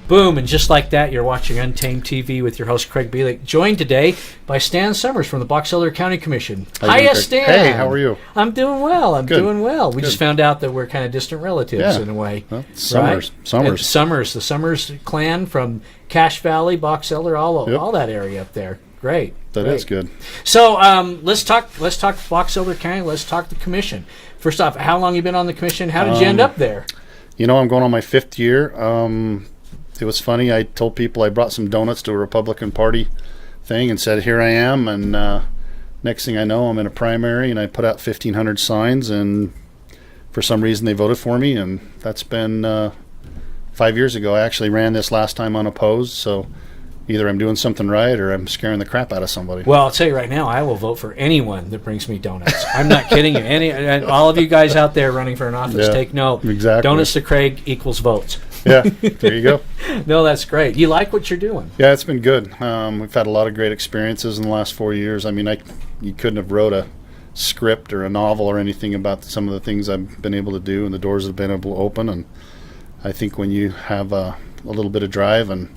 Boom, and just like that, you're watching Untamed TV with your host, Craig Bielek, joined today by Stan Summers from the Box Elder County Commission. Hiya, Stan. Hey, how are you? I'm doing well. Doing well. We Good. just found out that we're kind of distant relatives in a way. Well, Summers. Right? Summers. The Summers clan from Cache Valley, Box Elder, all that area up there. Great. That is good. So let's talk Box Elder County. Let's talk the commission. First off, how long you been on the commission? How did you end up there? I'm going on my 5th year. It was funny. I told people I brought some donuts to a Republican Party thing and said, here I am. And next thing I know, I'm in a primary, and I put out 1,500 signs, and for some reason they voted for me, and that's been 5 years ago. I actually ran this last time unopposed, so either I'm doing something right or I'm scaring the crap out of somebody. Well, I'll tell you right now, I will vote for anyone that brings me donuts. I'm not kidding you. All of you guys out there running for an office, take note. Exactly. Donuts to Craig equals votes. Yeah, there you go. No, that's great. You like what you're doing? Yeah, it's been good. We've had a lot of great experiences in the last 4 years. I mean, you couldn't have wrote a script or a novel or anything about some of the things I've been able to do and the doors have been able to open. And I think when you have a little bit of drive and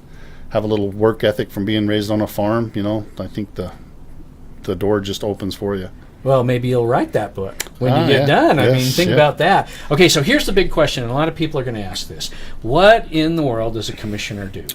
have a little work ethic from being raised on a farm, I think the door just opens for you. Well, maybe you'll write that book when you get done. I mean, think about that. Okay, so here's the big question, and a lot of people are going to ask this. What in the world does a commissioner do?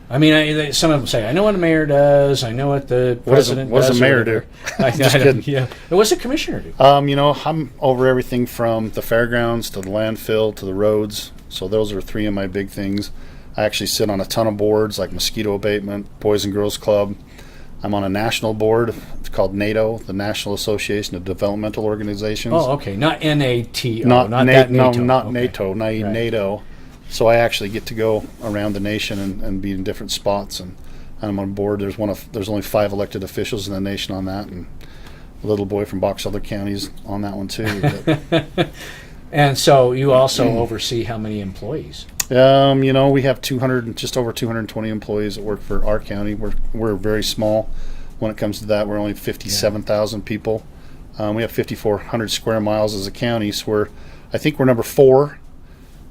I mean, some of them say, I know what a mayor does, I know what the president does. What does a mayor do? Just kidding. Yeah. What's a commissioner do? I'm over everything from the fairgrounds to the landfill to the roads. So those are 3 of my big things. I actually sit on a ton of boards like Mosquito Abatement, Boys and Girls Club. I'm on a national board. It's called NATO, the National Association of Developmental Organizations. Oh, okay. Not NATO. Not NATO. Not Okay. NATO, NATO. So I actually get to go around the nation and be in different spots. And I'm on board. There's only 5 elected officials in the nation on that, and a little boy from Box Elder County's on that one too. And so you also oversee how many employees? We have just over 220 employees that work for our county. We're very small when it comes to that. We're only 57,000 people. We have 5,400 square miles as a county, so I think we're number 4.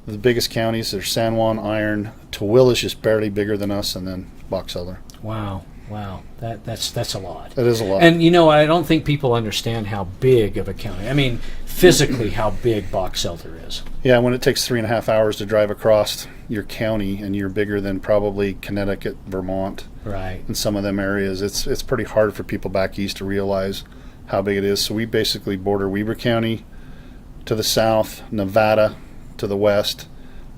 The biggest counties. There's San Juan, Iron, Tooele is just barely bigger than us, and then Box Elder. Wow. That's a lot. It is a lot. And I don't think people understand how big of a county. I mean, physically how big Box Elder is. Yeah, when it takes 3.5 hours to drive across your county, and you're bigger than probably Connecticut, Vermont, right, in some of them areas, it's pretty hard for people back east to realize how big it is. So we basically border Weber County to the south, Nevada to the west,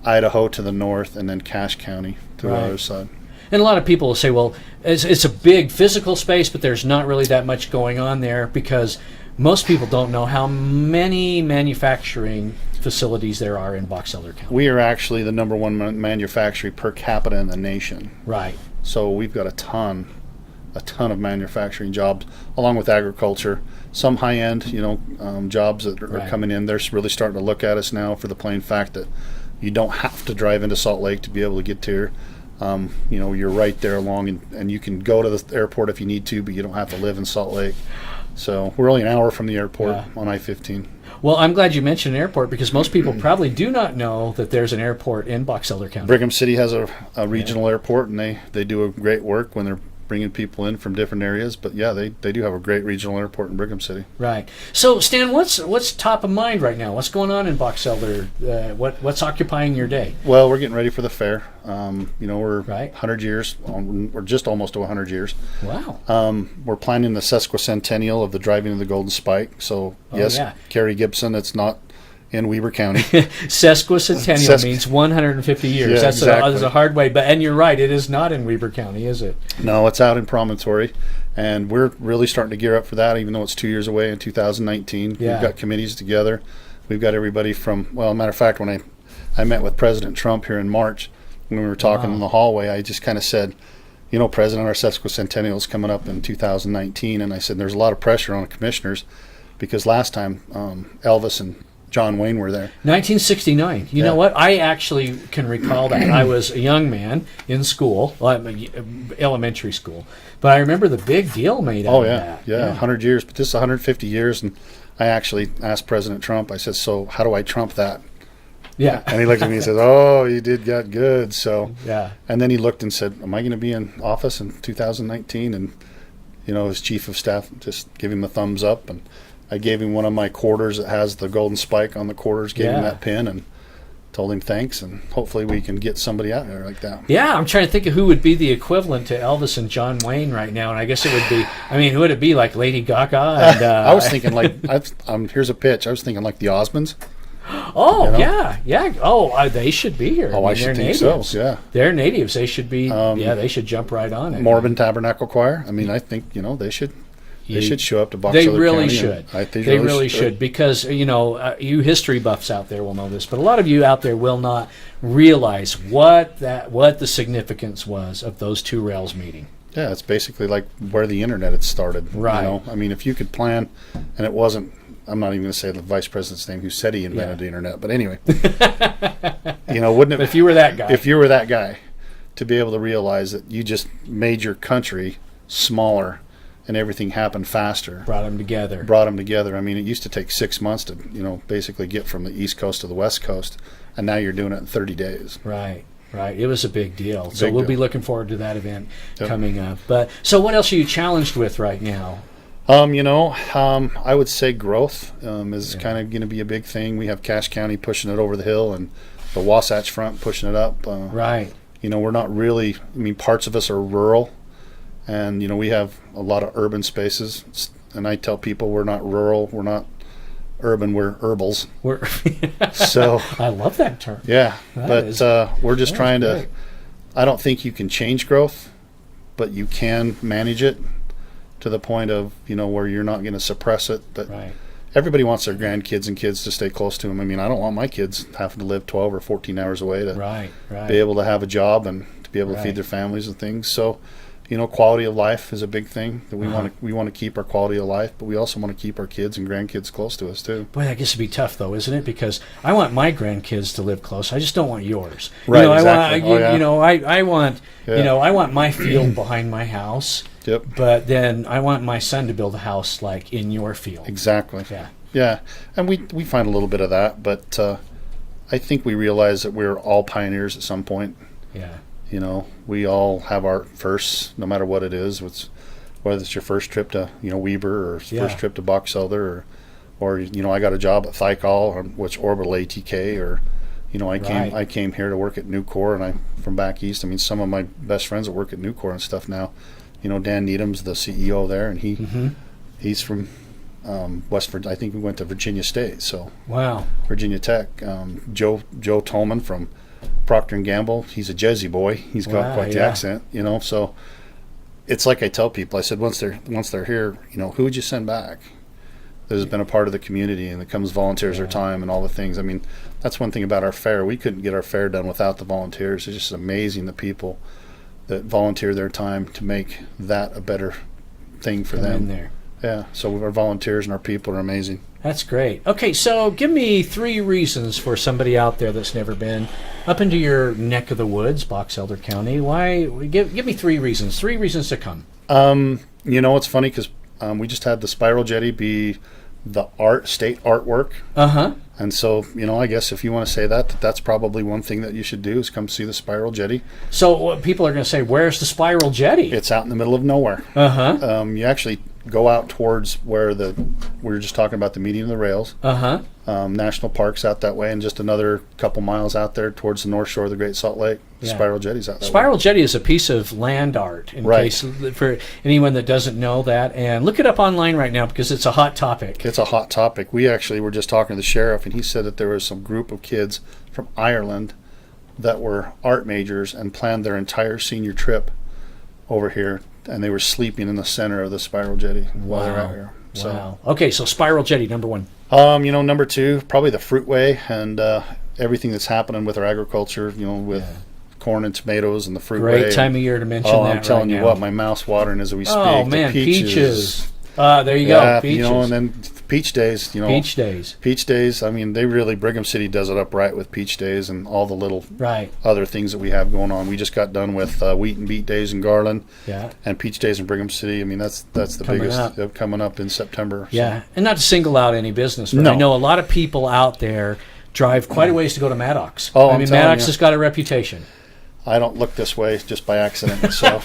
Idaho to the north, and then Cache County to the other side. And a lot of people will say, well, it's a big physical space, but there's not really that much going on there, because most people don't know how many manufacturing facilities there are in Box Elder County. We are actually the number 1 manufacturer per capita in the nation. Right. So we've got a ton of manufacturing jobs, along with agriculture. Some high-end, jobs that are coming in. They're really starting to look at us now for the plain fact that you don't have to drive into Salt Lake to be able to get to here. You're right there along, and you can go to the airport if you need to, but you don't have to live in Salt Lake. So we're only an hour from the airport on I-15. Well, I'm glad you mentioned an airport, because most people probably do not know that there's an airport in Box Elder County. Brigham City has a regional airport, and they do a great work when they're bringing people in from different areas. But yeah, they do have a great regional airport in Brigham City. Right. So Stan, what's top of mind right now? What's going on in Box Elder? What's occupying your day? Well, we're getting ready for the fair. We're 100 years. We're just almost to 100 years. Wow. We're planning the sesquicentennial of the driving of the Golden Spike. So Carrie Gibson. It's not in Weber County. Sesquicentennial means 150 years. Yeah, that's exactly. a hard way. And you're right, it is not in Weber County, is it? No, it's out in Promontory. And we're really starting to gear up for that, even though it's 2 years away in 2019. Yeah. We've got committees together. We've got everybody from, matter of fact, when I met with President Trump here in March, when we were talking in the hallway, I just kind of said, President, our sesquicentennial is coming up in 2019. And I said, there's a lot of pressure on the commissioners, because last time Elvis and John Wayne were there. 1969. You know what? I actually can recall that. I was a young man in school, elementary school, but I remember the big deal made out of that. Yeah, 100 years, but this is 150 years, and I actually asked President Trump, I said, so how do I trump that? Yeah. And he looked at me and said, "Oh, you got good." So, yeah. And then he looked and said, "Am I going to be in office in 2019?" And, his chief of staff just gave him a thumbs up. And I gave him one of my quarters that has the golden spike on the quarters, gave him that pin, and told him thanks. And hopefully we can get somebody out there like that. Yeah, I'm trying to think of who would be the equivalent to Elvis and John Wayne right now. And I guess it would be, who would it be? Like Lady Gaga? And, I was thinking here's a pitch. I was thinking like the Osmonds. Oh, yeah. Oh, they should be here. I should think natives. So, yeah. They're natives. They should be, they should jump right on it. Mormon Tabernacle Choir. I think, they should. They should show up to Box Elder County. They really should. They really should because, you history buffs out there will know this, but a lot of you out there will not realize what the significance was of those two rails meeting. Yeah, it's basically like where the internet had started. Right. If you could plan, and it wasn't, I'm not even going to say the vice president's name who said he invented the internet, but anyway, wouldn't it? But if you were that guy, to be able to realize that you just made your country smaller and everything happened faster. Brought them together. It used to take 6 months to, basically get from the East Coast to the West Coast, and now you're doing it in 30 days. Right. It was a big deal. So we'll be looking forward to that event coming up. But so what else are you challenged with right now? I would say growth is kind of going to be a big thing. We have Cache County pushing it over the hill, and the Wasatch Front pushing it up. Right. We're not really. parts of us are rural. And, we have a lot of urban spaces. And I tell people we're not rural, we're not urban, we're herbals. So I love that term. Yeah. We're just trying to, I don't think you can change growth, but you can manage it to the point of, where you're not going to suppress it. But everybody wants their grandkids and kids to stay close to them. I don't want my kids having to live 12 or 14 hours away to be able to have a job and to be able to feed their families and things. So, quality of life is a big thing that we want to keep our quality of life, but we also want to keep our kids and grandkids close to us too. Boy, that gets to be tough though, isn't it? Because I want my grandkids to live close. I just don't want yours. Right. Exactly. I want my field behind my house. Yep. But then I want my son to build a house like in your field. Exactly. Yeah. Yeah. And we find a little bit of that, but I think we realize that we're all pioneers at some point. Yeah. We all have our firsts, no matter what it is. Whether it's your first trip to, Weber, or first trip to Box Elder, or I got a job at Thykol, which Orbital ATK, or, I came here to work at Nucor, and I'm from back east. Some of my best friends that work at Nucor and stuff now. Dan Needham's the CEO there, and he's from West Virginia. I think we went to Virginia State, so Virginia Tech. Joe Tolman from Procter & Gamble, he's a Jersey boy. He's got quite the accent, so it's like I tell people, I said, once they're here, who would you send back that has been a part of the community and that comes volunteers their time and all the things. That's one thing about our fair. We couldn't get our fair done without the volunteers. It's just amazing the people that volunteer their time to make that a better thing for them. In there. Yeah, so our volunteers and our people are amazing. That's great. Okay, so give me 3 reasons for somebody out there that's never been up into your neck of the woods, Box Elder County. Why? Give me 3 reasons. 3 reasons to come. It's funny because we just had the Spiral Jetty be the state artwork. And so, I guess if you want to say that's probably one thing that you should do is come see the Spiral Jetty. So people are going to say, where's the Spiral Jetty? It's out in the middle of nowhere. You actually go out towards where we were just talking about the median of the rails. National Park's out that way, and just another couple miles out there towards the north shore of the Great Salt Lake. The Spiral Jetty's out there. Spiral Jetty is a piece of land art, in case for anyone that doesn't know that. And look it up online right now because it's a hot topic. It's a hot topic. We actually were just talking to the sheriff, and he said that there was some group of kids from Ireland that were art majors and planned their entire senior trip over here, and they were sleeping in the center of the Spiral Jetty while they're out here. Wow. Okay, so Spiral Jetty, number 1. Number 2, probably the Fruitway and everything that's happening with our agriculture, with corn and tomatoes and the Fruitway. Great time of year to mention that. I'm telling you what, my mouth's watering as we speak. Oh, man, peaches. There you go, peaches. And then Peach Days, Peach Days. Peach Days, they really, Brigham City does it up right with Peach Days and all the little other things that we have going on. We just got done with Wheat and Beet Days in Garland. Yeah. And Peach Days in Brigham City. That's the biggest coming up in September. Yeah. So. And not to single out any business, but I know a lot of people out there drive quite a ways to go to Maddox. Oh, I mean, Maddox has got a reputation. I don't look this way just by accident. So,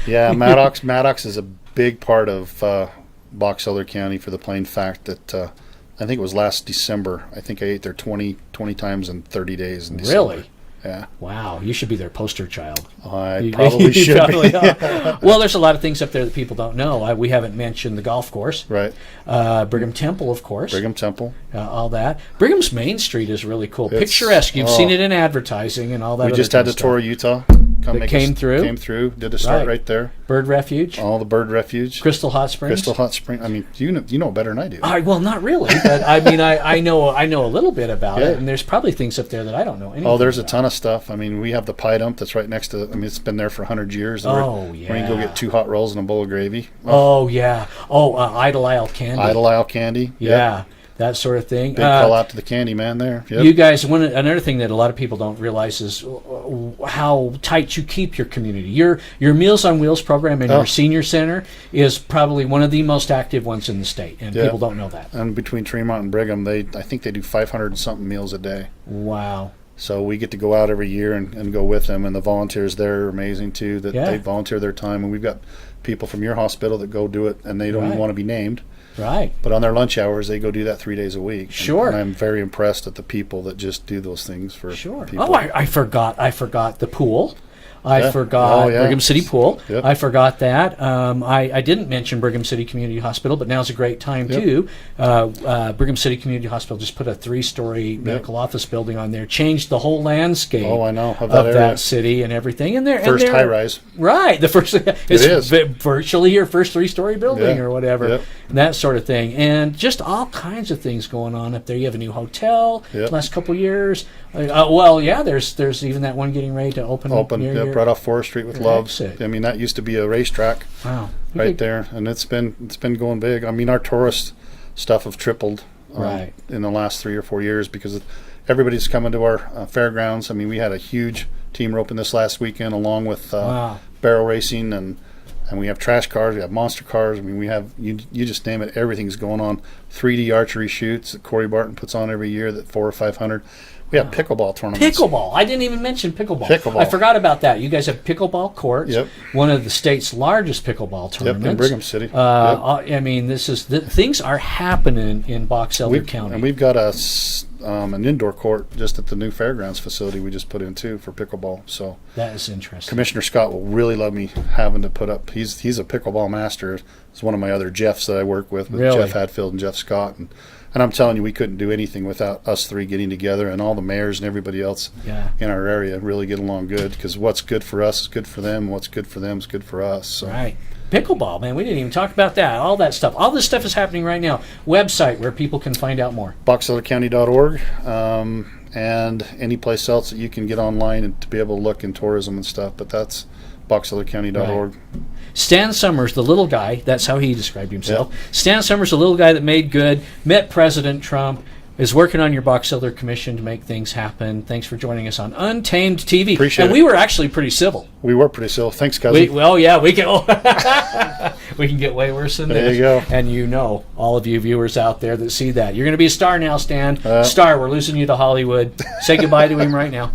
yeah, Maddox is a big part of Box Elder County for the plain fact that I think it was last December. I think I ate there 20 times in 30 days in December. Really? Yeah. Wow, you should be their poster child. I probably should probably be. Well, there's a lot of things up there that people don't know. We haven't mentioned the golf course. Right. Brigham Temple, of course. Brigham Temple. All that. Brigham's Main Street is really cool. It's, picturesque. You've seen it in advertising and all that. We just had the tour of Utah. Came through. Did a start right there. Bird Refuge. All the Bird Refuge. Crystal Hot Springs. I mean, you know better than I do. Well, not really, but I mean, I know a little bit about it, and there's probably things up there that I don't know anything. Oh, there's a about. ton of stuff. I mean, we have the pie dump that's right next to. I mean, it's been there for 100 years. Oh, yeah. Where you can go get 2 hot rolls and a bowl of gravy. Oh yeah. Oh, Idle Isle Candy. Idle Isle Candy. Yeah. Yep. That sort of thing. Big call out to the candy man there. Yep. You guys, another thing that a lot of people don't realize is how tight you keep your community. Your Meals on Wheels program in your senior center is probably one of the most active ones in the state, and people don't know that. And between Tremont and Brigham, I think they do 500 and something meals a day. Wow. So we get to go out every year and go with them, and the volunteers there are amazing too. That they volunteer their time, and we've got people from your hospital that go do it, and they don't even want to be named. Right. But on their lunch hours, they go do that 3 days a week. Sure. And I'm very impressed at the people that just do those things for people. Oh, I forgot the pool. I forgot Brigham City Pool. Yep. I forgot that. I didn't mention Brigham City Community Hospital, but now's a great time, too. Brigham City Community Hospital just put a 3-story medical office building on there, changed the whole landscape of that city and everything. And first high-rise. Right. The first, it's virtually your first 3-story building or whatever, and that sort of thing. And just all kinds of things going on up there. You have a new hotel last couple years. There's even that one getting ready to open. Right off Forest Street with Loves. I mean, that used to be a racetrack. Wow. Right there, and it's been going big. I mean, our tourist stuff have tripled in the last 3 or 4 years because everybody's coming to our fairgrounds. I mean, we had a huge team roping this last weekend along with barrel racing, and we have trash cars, we have monster cars. I mean, we have you just name it, everything's going on. 3D archery shoots that Corey Barton puts on every year, that 400 or 500. We have pickleball tournaments. Pickleball. I didn't even mention pickleball. I forgot about that. You guys have pickleball courts. Yep. One of the state's largest pickleball tournaments. Yep, in Brigham City. I mean, things are happening in Box Elder County. And we've got an indoor court just at the new fairgrounds facility we just put in too for pickleball. So that is interesting. Commissioner Scott will really love me having to put up. He's a pickleball master. It's one of my other Jeffs that I work with Jeff Hadfield and Jeff Scott, and I'm telling you, we couldn't do anything without us three getting together, and all the mayors and everybody else in our area really get along good, because what's good for us is good for them. What's good for them is good for us. So. Right. Pickleball, man, we didn't even talk about that. All that stuff. All this stuff is happening right now. Website where people can find out more. BoxElderCounty.org, and any place else that you can get online and to be able to look in tourism and stuff. But that's BoxElderCounty.org. Right. Stan Summers, the little guy, that's how he described himself. Yep. Stan Summers, the little guy that made good, met President Trump, is working on your Box Elder Commission to make things happen. Thanks for joining us on Untamed TV. Appreciate it. We were actually pretty civil. We were pretty civil. Thanks, cousin. We can we can get way worse than this. There you go. And all of you viewers out there that see that, you're going to be a star now, Stan. Star, we're losing you to Hollywood. Say goodbye to him right now.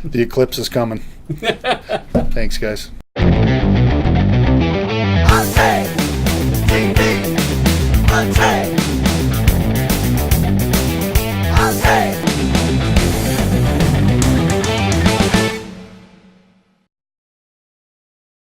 The eclipse is coming. Thanks, guys.